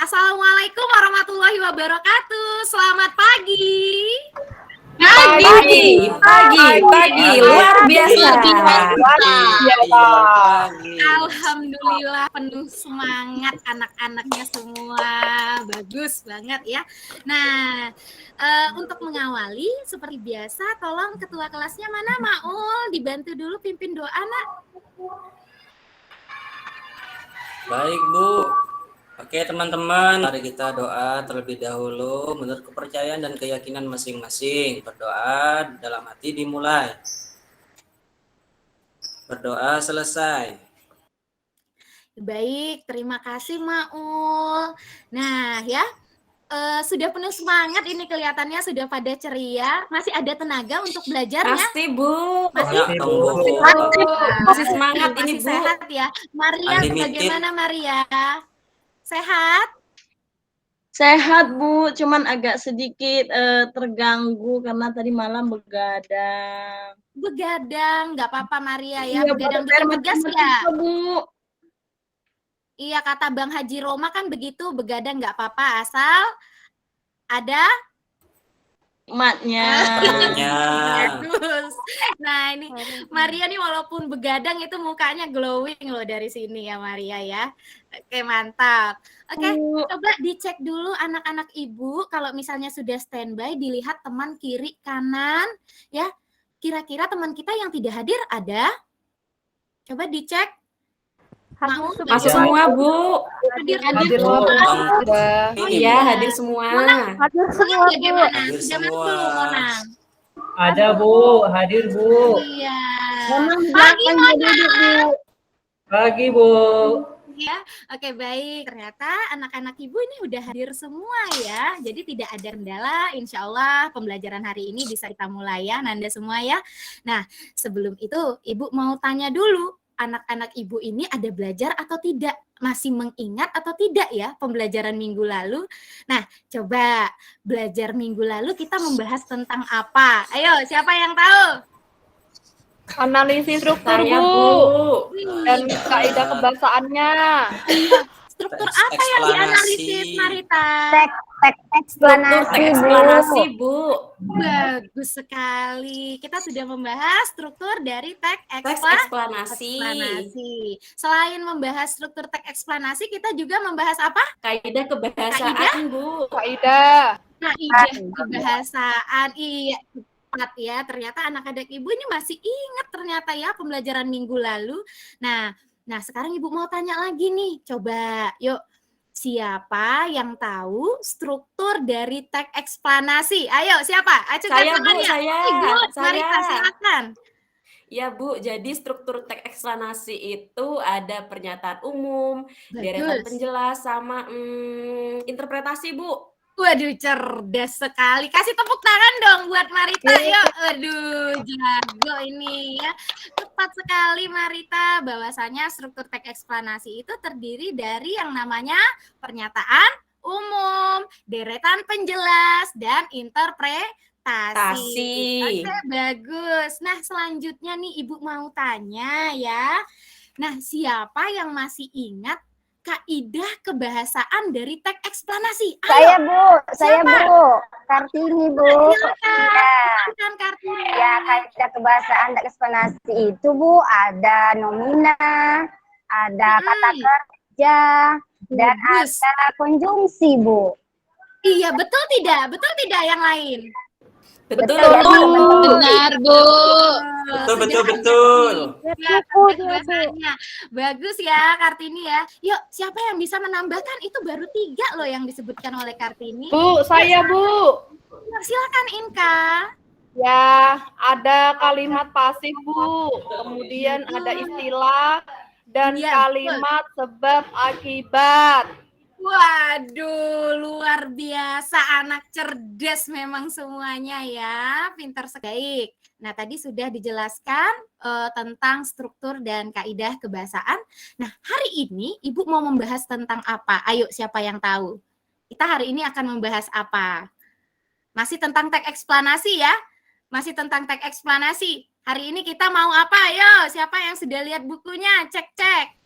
Assalamualaikum warahmatullahi wabarakatuh. Selamat pagi. Pagi, luar biasa. Alhamdulillah penuh semangat anak-anaknya semua. Bagus banget ya. Nah, untuk mengawali seperti biasa, tolong ketua kelasnya mana, Maul? Dibantu dulu pimpin doa, nak. Baik, Bu. Oke, teman-teman, mari kita doa terlebih dahulu menurut kepercayaan dan keyakinan masing-masing. Berdoa dalam hati dimulai. Berdoa selesai. Baik, terima kasih Maul. Nah, ya, sudah penuh semangat ini kelihatannya, sudah pada ceria. Masih ada tenaga untuk belajarnya? Pasti, Bu. Masih Semangat masih ini, Bu. sehat ya. Maria, bagaimana Maria? Sehat? Sehat, Bu. Cuman agak sedikit terganggu karena tadi malam begadang. Begadang, nggak apa-apa Maria ya. Iya, Begadang bikin tegas ya. Bu. Iya, kata Bang Haji Roma kan begitu, begadang nggak apa-apa asal ada Emaknya. Bagus. Nah, ini Maria nih walaupun begadang itu mukanya glowing loh dari sini ya Maria ya. Oke, mantap. Oke, coba dicek dulu anak-anak Ibu kalau misalnya sudah standby, dilihat teman kiri kanan ya. Kira-kira teman kita yang tidak hadir ada? Coba dicek. Masuk semua, Bu. Hadir semua. Iya, hadir semua. Hadir semua, bagaimana? Hadir Sudah masuk semua. belum, Monang? Ada, Bu. Hadir, Bu. Iya. Pagi, Pagi, Bu. Ya, oke baik. Ternyata anak-anak Ibu ini udah hadir semua ya. Jadi tidak ada kendala. Insya Allah pembelajaran hari ini bisa kita mulai ya, Nanda semua ya. Nah, sebelum itu Ibu mau tanya dulu, anak-anak Ibu ini ada belajar atau tidak? Masih mengingat atau tidak ya pembelajaran minggu lalu? Nah, coba belajar minggu lalu kita membahas tentang apa? Ayo, siapa yang tahu? Analisis struktur, Saya, Bu. Bu. Dan kaidah kebahasaannya. Struktur apa yang dianalisis, Marita? Eksplanasi, Bu. Bagus sekali. Kita sudah membahas struktur dari teks Eksplanasi. Selain membahas struktur teks eksplanasi, kita juga membahas apa? Kaidah kebahasaan, Bu. Kaidah Kebahasaan. Iya, tepat ya. Ternyata anak-anak Ibu ini masih ingat ternyata ya pembelajaran minggu lalu. Nah, sekarang Ibu mau tanya lagi nih. Coba, yuk. Siapa yang tahu struktur dari teks eksplanasi? Ayo, siapa? Saya, Bu, saya. Marita, silakan. Ya, Bu, jadi struktur teks eksplanasi itu ada pernyataan umum, deretan penjelas, sama interpretasi, Bu. Waduh, cerdas sekali. Kasih tepuk tangan dong buat Marita, yuk. Waduh, jago ini ya. Tepat sekali Marita, bahwasanya struktur teks eksplanasi itu terdiri dari yang namanya pernyataan umum, deretan penjelas, dan interpretasi. Oke, bagus. Nah, selanjutnya nih Ibu mau tanya ya. Nah, siapa yang masih ingat kaidah kebahasaan dari teks eksplanasi? Saya, Bu. Kartini, Bu. Silakan Kartini. Ya, kaidah kebahasaan teks eksplanasi itu, Bu, ada nomina, ada kata kerja, dan ada konjungsi, Bu. Iya, betul tidak? Betul tidak yang lain? Betul, Bu. Benar, Bu. Betul. Ya, bahasanya. Bagus ya Kartini ya. Yuk, siapa yang bisa menambahkan? Itu baru 3 loh yang disebutkan oleh Kartini. Bu, saya, Bu. Silakan Inka. Ya, ada kalimat pasif, Bu. Kemudian ada istilah dan kalimat sebab akibat. Waduh, luar biasa, anak cerdas memang semuanya ya, pintar sekali. Nah, tadi sudah dijelaskan tentang struktur dan kaidah kebahasaan. Nah, hari ini Ibu mau membahas tentang apa? Ayo, siapa yang tahu? Kita hari ini akan membahas apa? Masih tentang teks eksplanasi ya? Masih tentang teks eksplanasi. Hari ini kita mau apa? Ayo, siapa yang sudah lihat bukunya? Cek.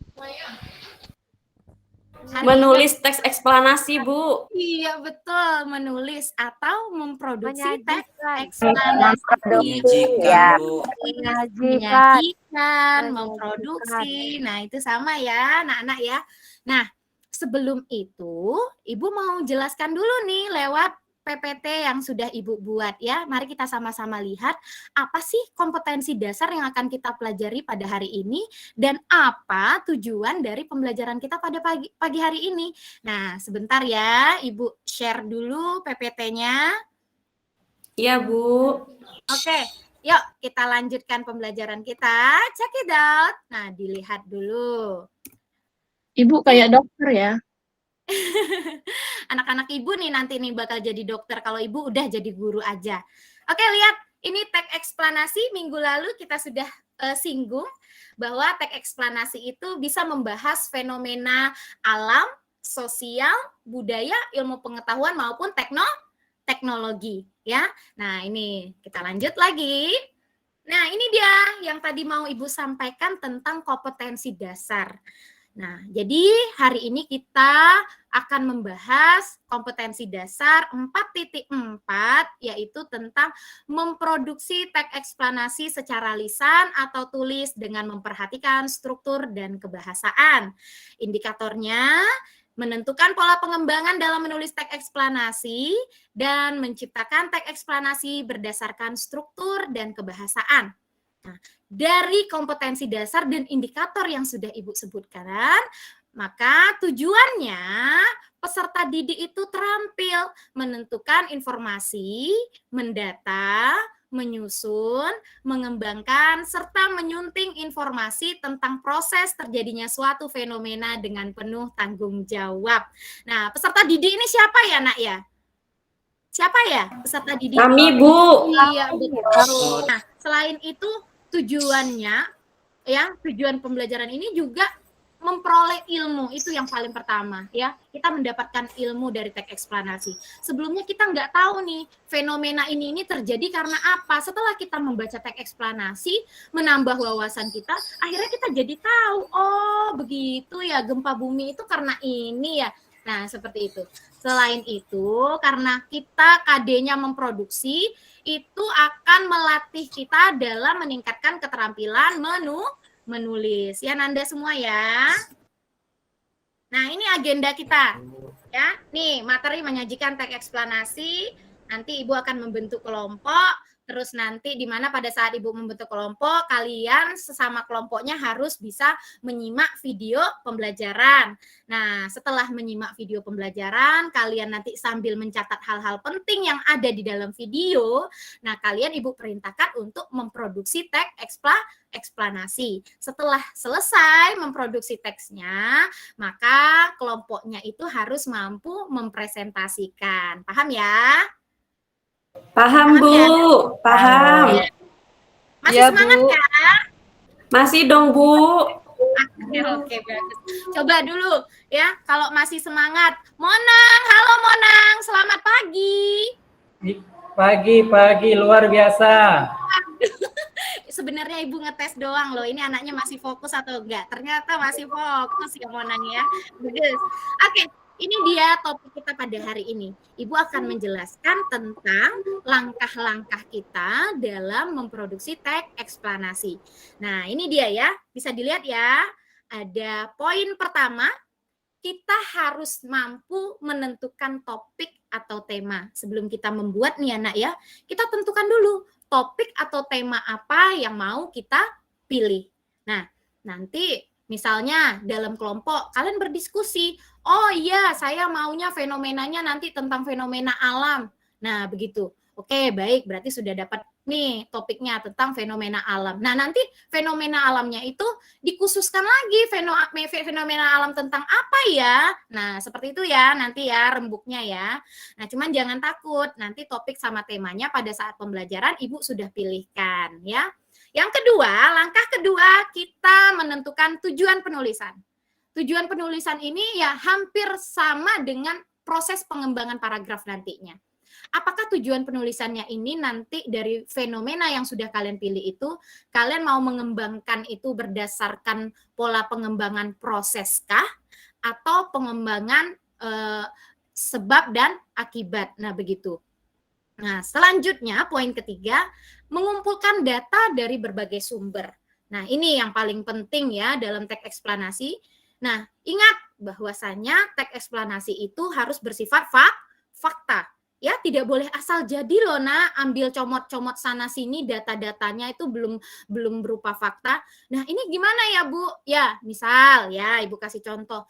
Hari Menulis teks eksplanasi, Bu. Iya betul, menulis atau memproduksi teks Menyajikan. eksplanasi. Memproduksi, Menyajikan, ya. Bu. Menyajikan, memproduksi. Nah, itu sama ya, anak-anak ya. Nah, sebelum itu, Ibu mau jelaskan dulu nih lewat PPT yang sudah Ibu buat ya. Mari kita sama-sama lihat apa sih kompetensi dasar yang akan kita pelajari pada hari ini dan apa tujuan dari pembelajaran kita pada pagi hari ini. Nah, sebentar ya, Ibu share dulu PPT-nya. Iya, Bu. Oke, yuk kita lanjutkan pembelajaran kita. Check it out. Nah, dilihat dulu. Ibu kayak dokter ya. Anak-anak Ibu nih nanti nih bakal jadi dokter kalau Ibu udah jadi guru aja. Oke, lihat. Ini teks eksplanasi minggu lalu kita sudah singgung bahwa teks eksplanasi itu bisa membahas fenomena alam, sosial, budaya, ilmu pengetahuan maupun teknologi ya. Nah, ini kita lanjut lagi. Nah, ini dia yang tadi mau Ibu sampaikan tentang kompetensi dasar. Nah, jadi hari ini kita akan membahas kompetensi dasar 4.4 yaitu tentang memproduksi teks eksplanasi secara lisan atau tulis dengan memperhatikan struktur dan kebahasaan. Indikatornya menentukan pola pengembangan dalam menulis teks eksplanasi dan menciptakan teks eksplanasi berdasarkan struktur dan kebahasaan. Nah, dari kompetensi dasar dan indikator yang sudah Ibu sebutkan, maka tujuannya peserta didik itu terampil menentukan informasi, mendata, menyusun, mengembangkan, serta menyunting informasi tentang proses terjadinya suatu fenomena dengan penuh tanggung jawab. Nah, peserta didik ini siapa ya, Nak ya? Siapa ya peserta didik? Kami, Bu. Iya, betul. Nah, selain itu tujuannya, ya, tujuan pembelajaran ini juga memperoleh ilmu, itu yang paling pertama ya. Kita mendapatkan ilmu dari teks eksplanasi. Sebelumnya kita nggak tahu nih fenomena ini terjadi karena apa. Setelah kita membaca teks eksplanasi, menambah wawasan kita, akhirnya kita jadi tahu, oh begitu ya, gempa bumi itu karena ini ya. Nah, seperti itu. Selain itu, karena kita KD-nya memproduksi, itu akan melatih kita dalam meningkatkan keterampilan menulis. Ya, Nanda semua ya. Nah, ini agenda kita. Ya, nih materi menyajikan teks eksplanasi. Nanti Ibu akan membentuk kelompok. Terus nanti di mana pada saat Ibu membentuk kelompok, kalian sesama kelompoknya harus bisa menyimak video pembelajaran. Nah, setelah menyimak video pembelajaran, kalian nanti sambil mencatat hal-hal penting yang ada di dalam video, nah kalian Ibu perintahkan untuk memproduksi teks eksplanasi. Setelah selesai memproduksi teksnya, maka kelompoknya itu harus mampu mempresentasikan. Paham ya? Paham, Bu. Ya? Paham. Masih Ya, semangat Bu. kan? Masih dong, Bu. Oke, bagus. Coba dulu ya, kalau masih semangat. Monang, halo Monang, selamat pagi. Pagi, luar biasa. Sebenarnya Ibu ngetes doang loh, ini anaknya masih fokus atau enggak? Ternyata masih fokus ya Monang ya. Bagus. Oke. Ini dia topik kita pada hari ini. Ibu akan menjelaskan tentang langkah-langkah kita dalam memproduksi teks eksplanasi. Nah, ini dia ya. Bisa dilihat ya. Ada poin pertama, kita harus mampu menentukan topik atau tema. Sebelum kita membuat nih anak ya, kita tentukan dulu topik atau tema apa yang mau kita pilih. Nah, nanti misalnya dalam kelompok kalian berdiskusi, oh iya saya maunya fenomenanya nanti tentang fenomena alam. Nah begitu, oke baik, berarti sudah dapat nih topiknya tentang fenomena alam. Nah nanti fenomena alamnya itu dikhususkan lagi, fenomena alam tentang apa ya. Nah seperti itu ya nanti ya rembuknya ya. Nah cuman jangan takut, nanti topik sama temanya pada saat pembelajaran Ibu sudah pilihkan ya. Yang kedua, langkah kedua kita menentukan tujuan penulisan. Tujuan penulisan ini ya hampir sama dengan proses pengembangan paragraf nantinya. Apakah tujuan penulisannya ini nanti dari fenomena yang sudah kalian pilih itu, kalian mau mengembangkan itu berdasarkan pola pengembangan proseskah? atau pengembangan sebab dan akibat. Nah, begitu. Nah, selanjutnya poin ketiga, mengumpulkan data dari berbagai sumber. Nah, ini yang paling penting ya dalam teks eksplanasi. Nah, ingat bahwasanya teks eksplanasi itu harus bersifat fakta. Ya, tidak boleh asal jadi loh, nak, ambil comot-comot sana sini data-datanya itu belum berupa fakta. Nah, ini gimana ya, Bu? Ya, misal ya, Ibu kasih contoh.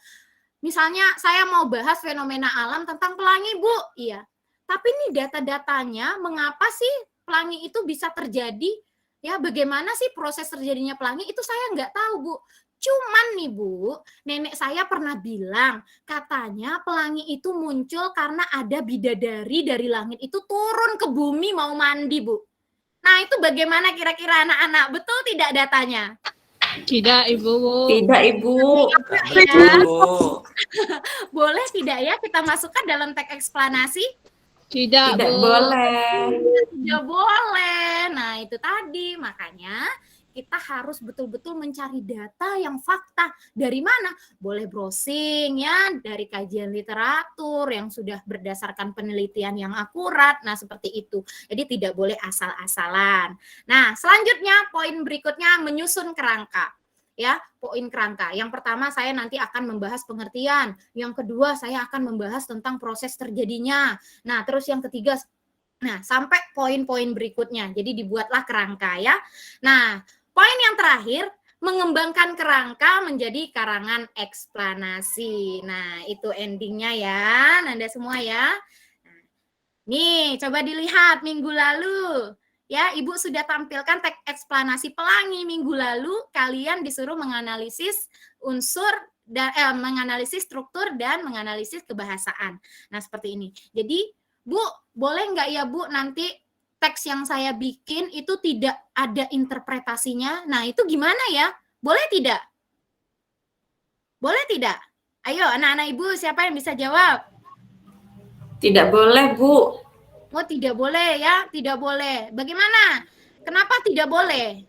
Misalnya saya mau bahas fenomena alam tentang pelangi, Bu. Iya. Tapi nih data-datanya mengapa sih pelangi itu bisa terjadi? Ya, bagaimana sih proses terjadinya pelangi itu saya nggak tahu, Bu. Cuman nih, Bu, nenek saya pernah bilang katanya pelangi itu muncul karena ada bidadari dari langit itu turun ke bumi mau mandi, Bu. Nah, itu bagaimana kira-kira anak-anak? Betul tidak datanya? Tidak, Ibu. Tidak, Ibu. Betul, Bu. Boleh tidak ya kita masukkan dalam teks eksplanasi? Tidak, Tidak Bu. boleh. Tidak boleh. Nah, itu tadi. Makanya kita harus betul-betul mencari data yang fakta. Dari mana? Boleh browsing ya, dari kajian literatur yang sudah berdasarkan penelitian yang akurat. Nah, seperti itu. Jadi tidak boleh asal-asalan. Nah, selanjutnya poin berikutnya menyusun kerangka. Ya, poin kerangka. Yang pertama saya nanti akan membahas pengertian. Yang kedua saya akan membahas tentang proses terjadinya. Nah, terus yang ketiga, nah sampai poin-poin berikutnya. Jadi dibuatlah kerangka ya. Nah, poin yang terakhir, mengembangkan kerangka menjadi karangan eksplanasi. Nah, itu endingnya ya, Nanda semua ya. Nah, nih, coba dilihat minggu lalu. Ya, Ibu sudah tampilkan teks eksplanasi pelangi minggu lalu. Kalian disuruh menganalisis unsur dan menganalisis struktur dan menganalisis kebahasaan. Nah, seperti ini. Jadi, Bu, boleh nggak ya Bu nanti teks yang saya bikin itu tidak ada interpretasinya? Nah, itu gimana ya? Boleh tidak? Boleh tidak? Ayo, anak-anak Ibu, siapa yang bisa jawab? Tidak boleh, Bu. Oh, tidak boleh ya, tidak boleh. Bagaimana? Kenapa tidak boleh?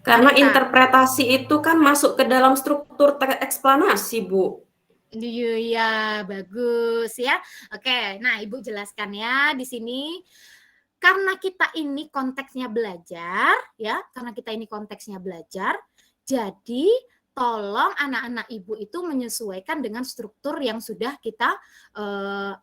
Karena Marita. interpretasi itu kan masuk ke dalam struktur teks eksplanasi, Bu. Iya, bagus ya. Oke, nah Ibu jelaskan ya di sini. Karena kita ini konteksnya belajar, ya, karena kita ini konteksnya belajar, jadi tolong anak-anak Ibu itu menyesuaikan dengan struktur yang sudah kita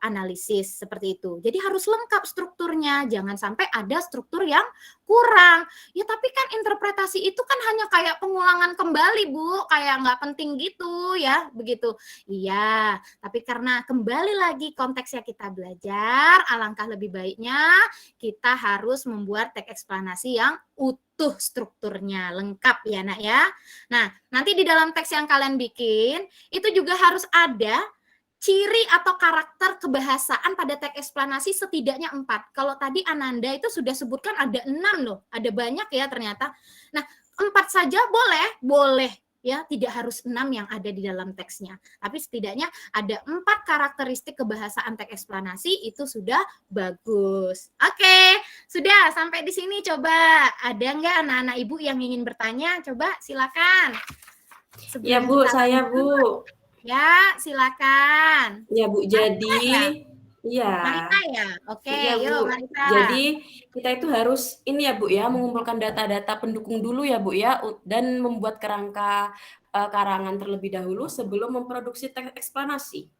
analisis seperti itu. Jadi harus lengkap strukturnya, jangan sampai ada struktur yang kurang. Ya tapi kan interpretasi itu kan hanya kayak pengulangan kembali, Bu, kayak nggak penting gitu ya, begitu. Iya, tapi karena kembali lagi konteksnya kita belajar, alangkah lebih baiknya kita harus membuat teks eksplanasi yang utuh strukturnya, lengkap ya nak ya. Nah, nanti di dalam teks yang kalian bikin, itu juga harus ada ciri atau karakter kebahasaan pada teks eksplanasi setidaknya 4. Kalau tadi Ananda itu sudah sebutkan ada 6 loh, ada banyak ya ternyata. Nah, 4 saja boleh ya, tidak harus 6 yang ada di dalam teksnya. Tapi setidaknya ada 4 karakteristik kebahasaan teks eksplanasi itu sudah bagus. Oke, sudah sampai di sini. Coba ada nggak anak-anak Ibu yang ingin bertanya? Coba silakan. Ya, Bu, saya, Bu. Ya, silakan. Ya, Bu. Jadi, iya. Marita ya? Oke, Iya, yuk Bu. Marita. Jadi kita itu harus ini ya, Bu ya, mengumpulkan data-data pendukung dulu ya, Bu ya, dan membuat kerangka karangan terlebih dahulu sebelum memproduksi teks eksplanasi.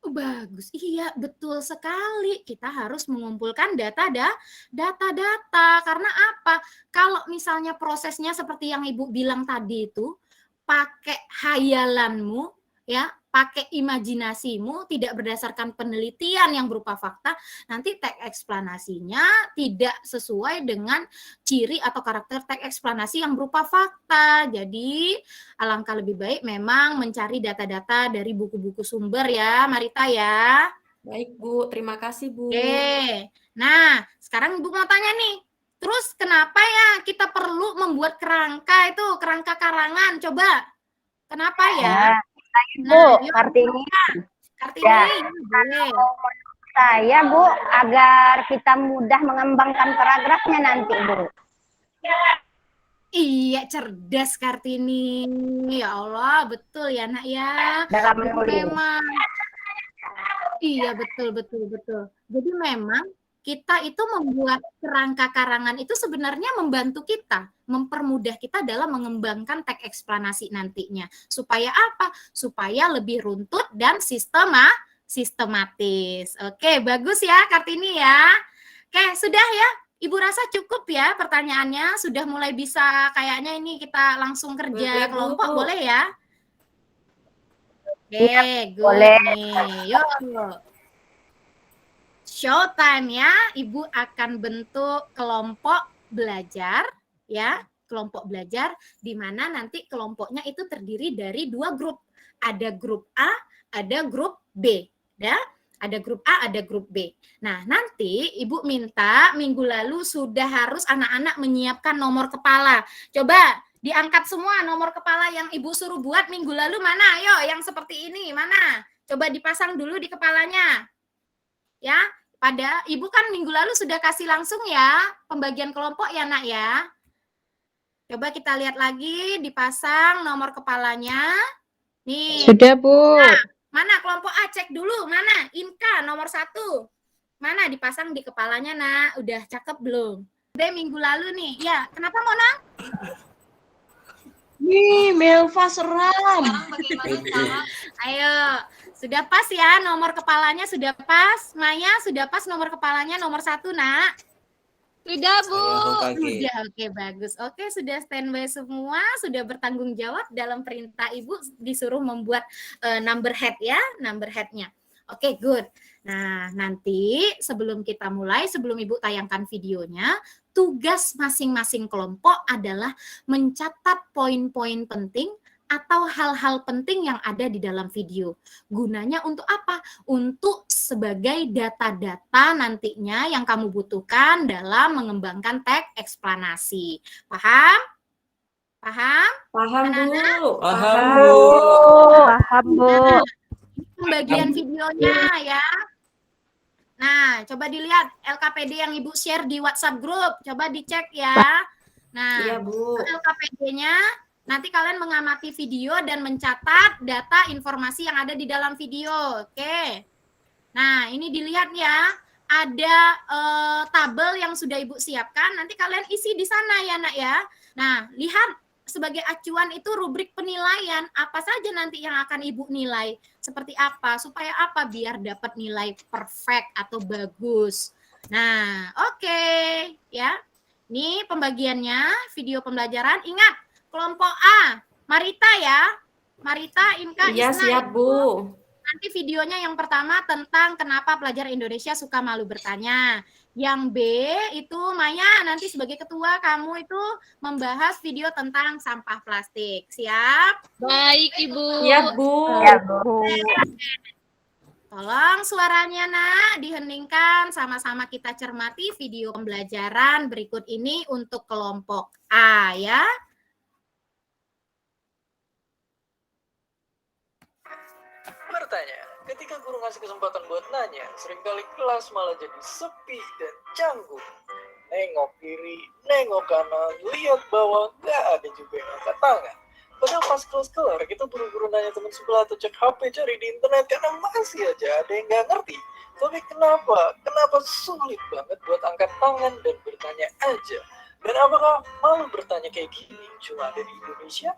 Oh, bagus. Iya, betul sekali. Kita harus mengumpulkan data-data. Karena apa? Kalau misalnya prosesnya seperti yang Ibu bilang tadi itu, pakai hayalanmu, ya, pakai imajinasimu, tidak berdasarkan penelitian yang berupa fakta, nanti teks eksplanasinya tidak sesuai dengan ciri atau karakter teks eksplanasi yang berupa fakta. Jadi, alangkah lebih baik memang mencari data-data dari buku-buku sumber ya, Marita ya. Baik, Bu. Terima kasih, Bu. Oke. Nah, sekarang Ibu mau tanya nih. Terus kenapa ya kita perlu membuat kerangka itu, kerangka karangan? Coba. Kenapa ya? Bu, Kartini. Kartini, Ya. boleh. Menurut saya, Bu, agar kita mudah mengembangkan paragrafnya nanti, Bu. Iya, cerdas Kartini. Ya Allah, betul ya nak ya. dalam Jadi menulis. memang, iya betul, betul, betul. Jadi memang kita itu membuat kerangka karangan itu sebenarnya membantu kita, mempermudah kita dalam mengembangkan teks eksplanasi nantinya. Supaya apa? Supaya lebih runtut dan sistematis. Oke, bagus ya Kartini ya. Oke, sudah ya. Ibu rasa cukup ya pertanyaannya, sudah mulai bisa kayaknya ini kita langsung kerja Boleh, Bu. kelompok, boleh ya? Oke, good boleh. nih. Yuk. Showtime ya. Ibu akan bentuk kelompok belajar ya, kelompok belajar di mana nanti kelompoknya itu terdiri dari 2 grup. Ada grup A, ada grup B, ya. Ada grup A, ada grup B. Nah, nanti Ibu minta minggu lalu sudah harus anak-anak menyiapkan nomor kepala. Coba diangkat semua nomor kepala yang Ibu suruh buat minggu lalu mana? Ayo, yang seperti ini mana? Coba dipasang dulu di kepalanya. Ya, pada Ibu kan minggu lalu sudah kasih langsung ya pembagian kelompok ya nak ya. Coba kita lihat lagi, dipasang nomor kepalanya. Nih. Sudah, Bu. Nah, mana kelompok A, cek dulu, mana? Inka nomor 1. Mana dipasang di kepalanya nak? Udah cakep belum? Udah minggu lalu nih. Ya, kenapa Mona? Nih, Melva seram. Ayo, sudah pas ya nomor kepalanya sudah pas. Maya sudah pas nomor kepalanya nomor 1 nak. Sudah, Bu. Sudah, oke bagus. Oke, sudah standby semua, sudah bertanggung jawab dalam perintah Ibu disuruh membuat number head ya, number headnya. Oke, good. Nah, nanti sebelum kita mulai, sebelum Ibu tayangkan videonya, tugas masing-masing kelompok adalah mencatat poin-poin penting atau hal-hal penting yang ada di dalam video. Gunanya untuk apa? Untuk sebagai data-data nantinya yang kamu butuhkan dalam mengembangkan teks eksplanasi. Paham? Paham? Paham, Bu. Paham, Bu. Paham, Bu. Pembagian videonya ya. Nah, coba dilihat LKPD yang Ibu share di WhatsApp grup. Coba dicek ya. Nah, Iya, Bu. LKPD-nya nanti kalian mengamati video dan mencatat data informasi yang ada di dalam video. Oke. Nah, ini dilihat ya. Ada tabel yang sudah Ibu siapkan. Nanti kalian isi di sana ya, Nak ya. Nah, lihat sebagai acuan itu rubrik penilaian. Apa saja nanti yang akan Ibu nilai. Seperti apa? Supaya apa? Biar dapat nilai perfect atau bagus. Nah, oke. Ya. Ini pembagiannya, video pembelajaran. Ingat, kelompok A, Marita ya. Marita, Imka, Iya, Isna. siap, Bu. Nanti videonya yang pertama tentang kenapa pelajar Indonesia suka malu bertanya. Yang B itu Maya, nanti sebagai ketua kamu itu membahas video tentang sampah plastik. Siap? Baik, Ibu. Siap, Bu. Ya, Bu. Tolong suaranya nak diheningkan, sama-sama kita cermati video pembelajaran berikut ini untuk kelompok A ya. Bertanya, ketika guru ngasih kesempatan buat nanya, seringkali kelas malah jadi sepi dan canggung. Nengok kiri, nengok kanan, lihat bawah, gak ada juga yang angkat tangan. Padahal pas kelas kelar, kita buru-buru nanya teman sebelah atau cek HP cari di internet karena masih aja ada yang gak ngerti. Tapi kenapa? Kenapa sulit banget buat angkat tangan dan bertanya aja? Dan apakah malu bertanya kayak gini cuma ada di Indonesia?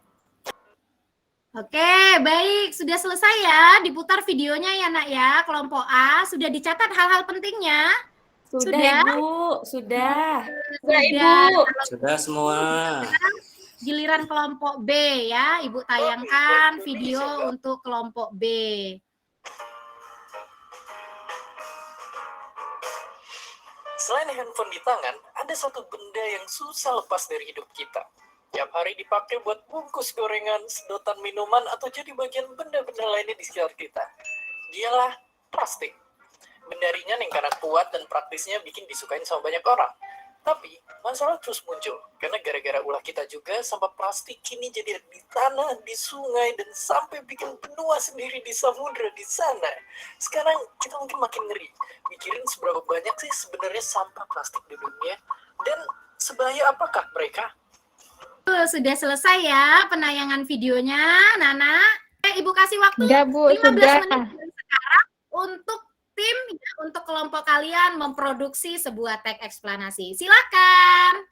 Oke, baik. Sudah selesai ya diputar videonya ya nak ya. Kelompok A sudah dicatat hal-hal pentingnya. Sudah, Ibu. Sudah. Sudah, Ibu. Sudah semua. Giliran kelompok B ya. Ibu tayangkan video untuk kelompok B. Selain handphone di tangan, ada satu benda yang susah lepas dari hidup kita. Tiap hari dipakai buat bungkus gorengan, sedotan minuman, atau jadi bagian benda-benda lainnya di sekitar kita. Dialah plastik. Benda ringan yang karena kuat dan praktisnya bikin disukain sama banyak orang. Tapi, masalah terus muncul. Karena gara-gara ulah kita juga, sampah plastik kini jadi di tanah, di sungai, dan sampai bikin benua sendiri di samudra di sana. Sekarang, kita mungkin makin ngeri. Mikirin seberapa banyak sih sebenarnya sampah plastik di dunia, dan sebahaya apakah mereka? Sudah selesai ya penayangan videonya, Nana. Ibu kasih waktu Sudah, Bu, 15 sudah. menit dari sekarang untuk tim, ya, untuk kelompok kalian memproduksi sebuah teks eksplanasi. Silakan.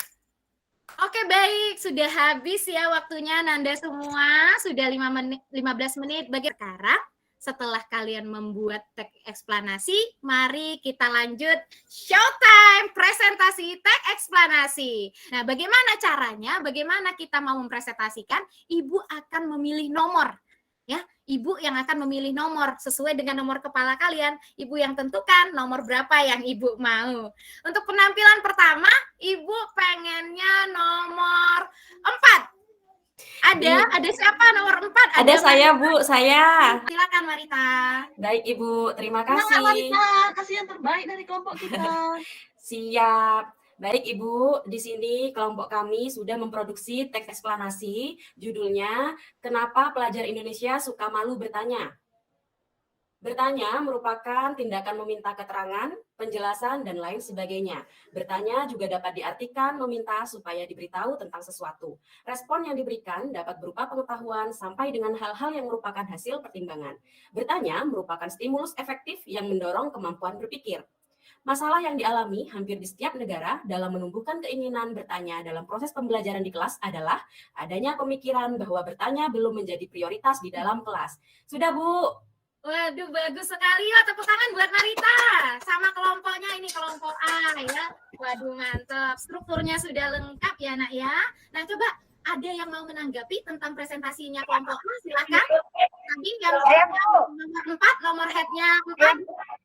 Oke, baik. Sudah habis ya waktunya, Nanda semua. Sudah 15 menit. Bagi sekarang, setelah kalian membuat teks eksplanasi, mari kita lanjut showtime presentasi teks eksplanasi. Nah, bagaimana caranya? Bagaimana kita mau mempresentasikan? Ibu akan memilih nomor. Ya, ibu yang akan memilih nomor sesuai dengan nomor kepala kalian. Ibu yang tentukan nomor berapa yang ibu mau. Untuk penampilan pertama, ibu pengennya nomor 4. Ada siapa nomor 4? Ada saya, Bu, saya. Silakan Marita. Baik, Ibu, terima Semangat, kasih. Marita, kasih yang terbaik dari kelompok kita. Siap. Baik, Ibu, di sini kelompok kami sudah memproduksi teks eksplanasi. Judulnya, Kenapa Pelajar Indonesia Suka Malu Bertanya? Bertanya merupakan tindakan meminta keterangan, penjelasan, dan lain sebagainya. Bertanya juga dapat diartikan meminta supaya diberitahu tentang sesuatu. Respon yang diberikan dapat berupa pengetahuan sampai dengan hal-hal yang merupakan hasil pertimbangan. Bertanya merupakan stimulus efektif yang mendorong kemampuan berpikir. Masalah yang dialami hampir di setiap negara dalam menumbuhkan keinginan bertanya dalam proses pembelajaran di kelas adalah adanya pemikiran bahwa bertanya belum menjadi prioritas di dalam kelas. Sudah, Bu? Waduh, bagus sekali. Wah, tepuk tangan buat Marita. Sama kelompoknya, ini kelompok A ya. Waduh, mantap. Strukturnya sudah lengkap ya, Nak ya. Nah, coba ada yang mau menanggapi tentang presentasinya kelompok A? Silakan. Tadi yang Saya, Bu. nomor 4, nomor head-nya 4.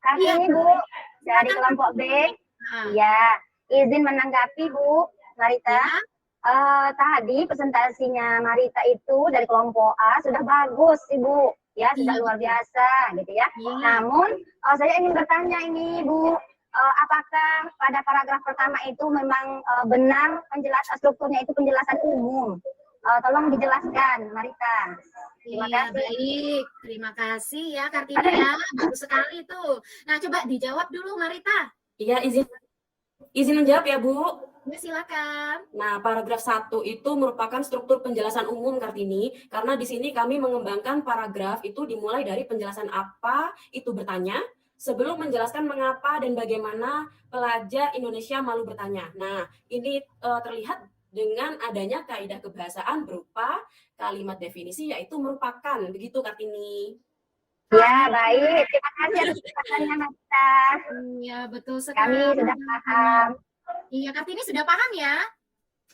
Kami Iya, ini, Bu, dari kelompok B. Ya, izin menanggapi, Bu Marita. Tadi presentasinya Marita itu dari kelompok A sudah bagus, Ibu. Ya, sudah luar biasa gitu ya. Namun saya ingin bertanya ini, Bu, apakah pada paragraf pertama itu memang benar strukturnya itu penjelasan umum? Tolong dijelaskan, Marita. Terima kasih. Baik, terima kasih ya Kartini ya, bagus sekali tuh. Nah, coba dijawab dulu Marita. Iya, izin menjawab ya, Bu. Ya, silakan. Nah, paragraf 1 itu merupakan struktur penjelasan umum Kartini, karena di sini kami mengembangkan paragraf itu dimulai dari penjelasan apa itu bertanya, sebelum menjelaskan mengapa dan bagaimana pelajar Indonesia malu bertanya. Nah, ini terlihat dengan adanya kaidah kebahasaan berupa kalimat definisi, yaitu merupakan. Begitu, Kartini. Ya, baik. Terima kasih atas penjelasannya, Marita. Iya, betul sekali. Kami sudah paham. Iya, Kartini sudah paham ya?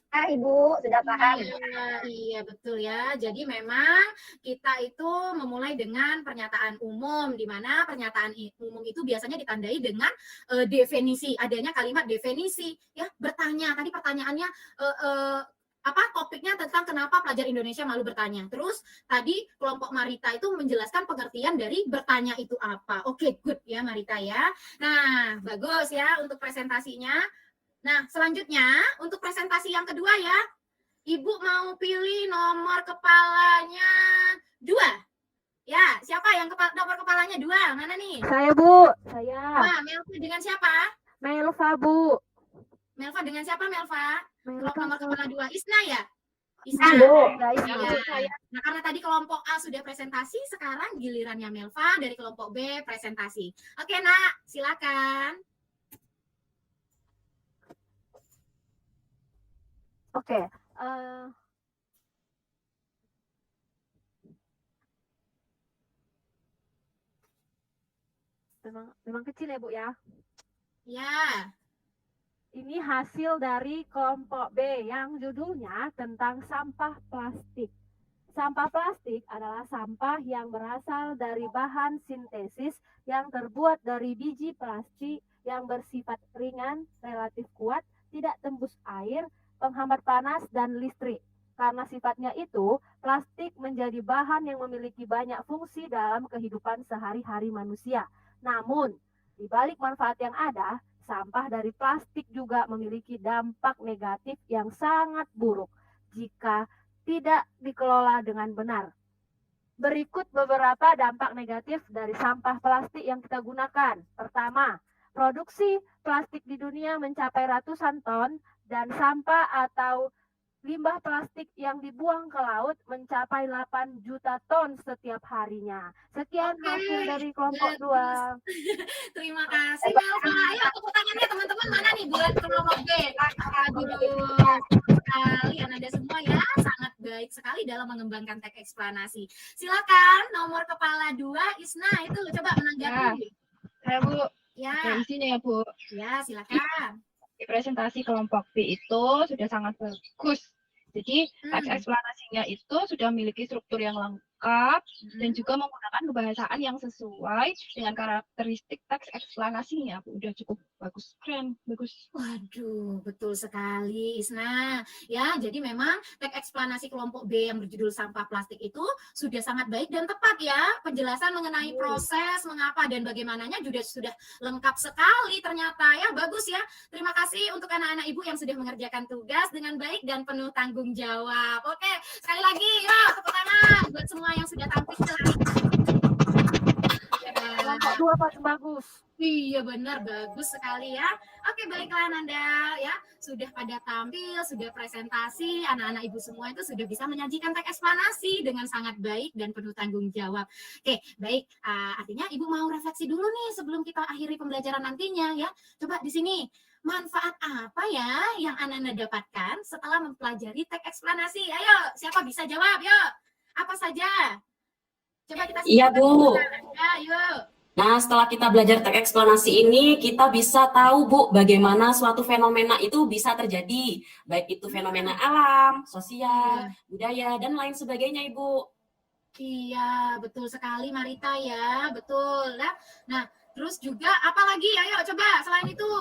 Ibu, sudah paham. Iya, betul ya. Jadi memang kita itu memulai dengan pernyataan umum, di mana pernyataan umum itu biasanya ditandai dengan definisi, adanya kalimat definisi. Ya, bertanya. Tadi pertanyaannya topiknya tentang kenapa pelajar Indonesia malu bertanya. Terus tadi kelompok Marita itu menjelaskan pengertian dari bertanya itu apa. Oke, good ya Marita ya. Nah, bagus ya untuk presentasinya. Nah, selanjutnya untuk presentasi yang kedua ya, Ibu mau pilih nomor kepalanya 2. Ya, siapa yang nomor kepalanya 2? Mana nih? Saya, Bu. Saya. Wah, Melva dengan siapa? Melva, Bu. Melva dengan siapa, Melva? Melva. Nomor kepala 2, Isna ya? Isna. Bu. Ya. Nah, karena tadi kelompok A sudah presentasi, sekarang gilirannya Melva dari kelompok B presentasi. Oke, Nak, silakan. Oke. Memang kecil ya, Bu ya? Ya. Ini hasil dari kelompok B yang judulnya tentang sampah plastik. Sampah plastik adalah sampah yang berasal dari bahan sintesis yang terbuat dari biji plastik yang bersifat ringan, relatif kuat, tidak tembus air, penghambat panas, dan listrik. Karena sifatnya itu, plastik menjadi bahan yang memiliki banyak fungsi dalam kehidupan sehari-hari manusia. Namun, di balik manfaat yang ada, sampah dari plastik juga memiliki dampak negatif yang sangat buruk jika tidak dikelola dengan benar. Berikut beberapa dampak negatif dari sampah plastik yang kita gunakan. Pertama, produksi plastik di dunia mencapai ratusan ton dan sampah atau Limbah plastik yang dibuang ke laut mencapai 8 juta ton setiap harinya. Sekian hasil dari kelompok 2. Terima kasih Melva. Ayo tepuk tangannya teman-teman, mana nih buat kelompok B. Aduh, sekali Anda semua ya, sangat baik sekali dalam mengembangkan teks eksplanasi. Silakan nomor kepala 2 Isna itu coba menanggapi. Saya Bu, Ya, isinya ya Bu. ya silakan. Di presentasi kelompok B itu sudah sangat bagus. Jadi teks eksplanasinya itu sudah memiliki struktur yang lengkap dan juga menggunakan kebahasaan yang sesuai dengan karakteristik teks eksplanasinya. Udah cukup bagus, keren, bagus. Waduh, betul sekali Isna. Ya, jadi memang teks eksplanasi kelompok B yang berjudul sampah plastik itu sudah sangat baik dan tepat ya. Penjelasan mengenai proses, mengapa dan bagaimananya juga sudah lengkap sekali ternyata ya. Bagus ya. Terima kasih untuk anak-anak ibu yang sudah mengerjakan tugas dengan baik dan penuh tanggung jawab. Oke, sekali lagi yuk tepuk tangan buat semua yang sudah tampil. Kelompok 2 paling bagus. Iya benar, bagus sekali ya. Oke, baiklah Nanda ya. Sudah pada tampil, sudah presentasi, anak-anak ibu semua itu sudah bisa menyajikan teks eksplanasi dengan sangat baik dan penuh tanggung jawab. Oke, baik. Artinya ibu mau refleksi dulu nih sebelum kita akhiri pembelajaran nantinya ya. Coba di sini, manfaat apa ya yang anak-anak dapatkan setelah mempelajari teks eksplanasi? Ayo, siapa bisa jawab? Yuk. Apa saja? Coba kita Iya, Bu. Ya, yuk. Nah, setelah kita belajar teks eksplanasi ini, kita bisa tahu, Bu, bagaimana suatu fenomena itu bisa terjadi. Baik itu fenomena alam, sosial, budaya, dan lain sebagainya, Ibu. Iya, betul sekali Marita ya, betul. Nah, terus juga apa lagi? Ayo coba selain itu.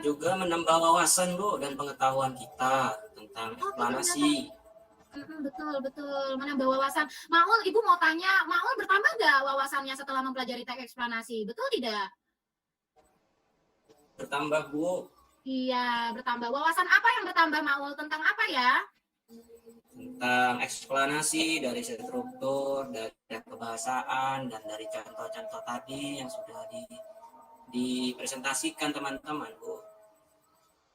Juga menambah wawasan Bu dan pengetahuan kita tentang eksplanasi. Betul, menambah wawasan. Maul, Ibu mau tanya, Maul bertambah nggak wawasannya setelah mempelajari teks eksplanasi? Betul tidak? Bertambah Bu. Iya, bertambah. Wawasan apa yang bertambah Maul? Tentang apa ya? Tentang eksplanasi dari struktur, dari kebahasaan, dan dari contoh-contoh tadi yang sudah dipresentasikan teman-teman Bu.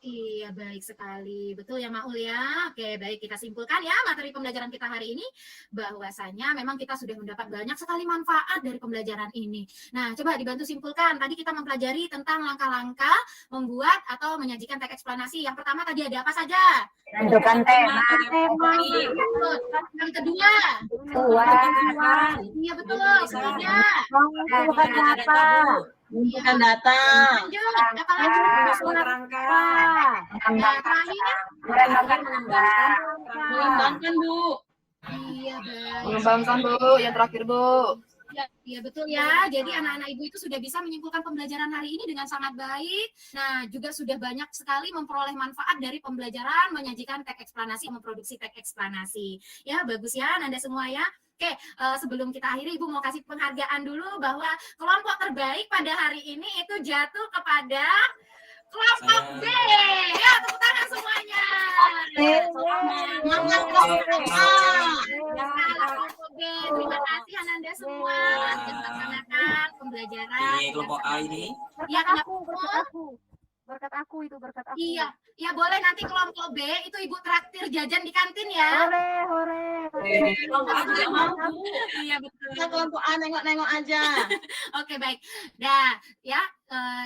Iya, baik sekali. Betul ya, Maul ya. Oke, baik. Kita simpulkan ya materi pembelajaran kita hari ini. Bahwasanya memang kita sudah mendapat banyak sekali manfaat dari pembelajaran ini. Nah, coba dibantu simpulkan. Tadi kita mempelajari tentang langkah-langkah membuat atau menyajikan teks eksplanasi. Yang pertama tadi ada apa saja? Tentukan tema. Yang kedua? Iya, betul. Ketiga? Mengumpulkan data. Mengumpulkan data. Lanjut. Apa lagi? Kerangka. Nah, terakhir? Mengembangkan, Bu. Iya, baik. Mengembangkan Bu, yang terakhir Bu. Ya betul ya. Jadi anak-anak ibu itu sudah bisa menyimpulkan pembelajaran hari ini dengan sangat baik. Nah, juga sudah banyak sekali memperoleh manfaat dari pembelajaran menyajikan teks eksplanasi, memproduksi teks eksplanasi. Ya, bagus ya Anda semua ya. Oke, sebelum kita akhiri Ibu mau kasih penghargaan dulu bahwa kelompok terbaik pada hari ini itu jatuh kepada kelompok B. Ya, tepuk tangan semuanya. Kelompok B. Terima kasih Ananda semua yang melaksanakan pembelajaran. Ini kelompok A ini. Ya, Berkat aku itu, berkat aku. Iya, ya boleh nanti kelompok B itu Ibu traktir jajan di kantin ya. Hore. Kelompok A juga mau. Iya betul. Kita kelompok A nengok-nengok aja. Oke baik. Dah ya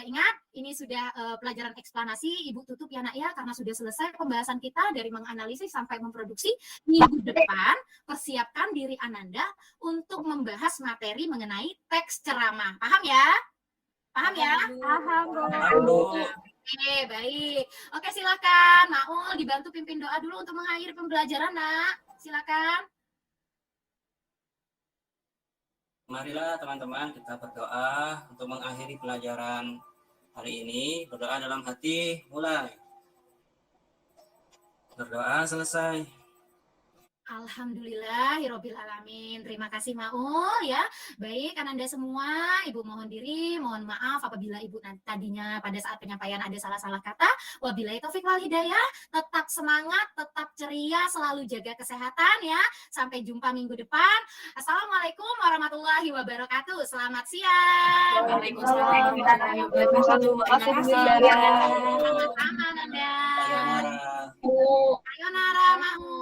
ingat ini sudah pelajaran eksplanasi. Ibu tutup ya nak ya karena sudah selesai pembahasan kita dari menganalisis sampai memproduksi. Minggu depan persiapkan diri Ananda untuk membahas materi mengenai teks ceramah. Paham ya? Paham ya? Paham, Bu. Oke, baik. Oke, silakan. Maul dibantu pimpin doa dulu untuk mengakhiri pembelajaran, Nak. Silakan. Marilah teman-teman kita berdoa untuk mengakhiri pelajaran hari ini. Berdoa dalam hati, mulai. Berdoa selesai. Alhamdulillahirabbil alamin. Terima kasih Maul ya. Baik Ananda semua, Ibu mohon diri, mohon maaf apabila Ibu tadinya pada saat penyampaian ada salah-salah kata. Wabillahi taufik wal hidayah. Tetap semangat, tetap ceria, selalu jaga kesehatan ya. Sampai jumpa minggu depan. Assalamualaikum warahmatullahi wabarakatuh. Selamat siang. Waalaikumsalam. Terima kasih Bu. Sama-sama Nanda. Sayonara. Sayonara. Mahmud.